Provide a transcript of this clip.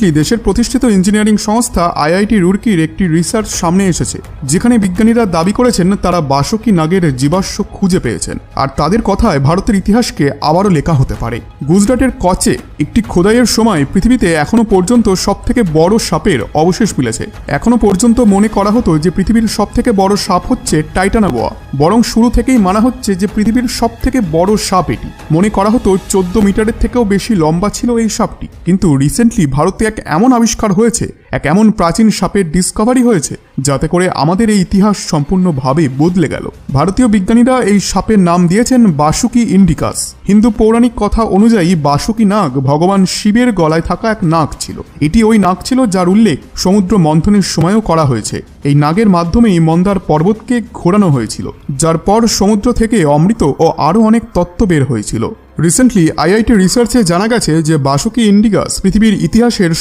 দেশের প্রতিষ্ঠিত ইঞ্জিনিয়ারিং সংস্থা আইআইটি রুরকির একটি রিসার্চ সামনে এসেছে, যেখানে বিজ্ঞানীরা দাবি করেছেন তারা বাসকি নাগের জীবাশ্ম খুঁজে পেয়েছেন। আর তাদের কথায় ভারতের ইতিহাসকে আবারও লেখা হতে পারে। গুজরাটের কচে একটি খোদাইয়ের সময় পৃথিবীতে এখনো পর্যন্ত সবথেকে বড় সাপের অবশেষ মিলেছে। এখনো পর্যন্ত মনে করা হতো যে পৃথিবীর সবথেকে বড় সাপ হচ্ছে টাইটানাবোয়া, বরং শুরু থেকেই মানা হচ্ছে যে পৃথিবীর সবথেকে বড় সাপ এটি। মনে করা হতো 14 মিটারের থেকেও বেশি লম্বা ছিল এই সাপটি, কিন্তু রিসেন্টলি ভারতে এক এমন আবিষ্কার হয়েছে, এক এমন প্রাচীন সাপের ডিসকভারি হয়েছে, যাতে করে আমাদের এই ইতিহাস সম্পূর্ণভাবে বদলে গেল। ভারতীয় বিজ্ঞানীরা এই সাপের নাম দিয়েছেন বাসুকি ইন্ডিকাস। হিন্দু পৌরাণিক কথা অনুযায়ী বাসুকি নাগ ভগবান শিবের গলায় থাকা এক নাগ ছিল। এটি ওই নাগ ছিল যার উল্লেখ সমুদ্র মন্থনের সময়ও করা হয়েছে। এই নাগের মাধ্যমেই মন্দার পর্বতকে ঘোরানো হয়েছিল, যার পর সমুদ্র থেকে অমৃত ও আরও অনেক তত্ত্ব বের হয়েছিল। রিসেন্টলি আইআইটি রিসার্চে জানা গেছে যে বাসুকি ইন্ডিকাস পৃথিবীর ইতিহাসের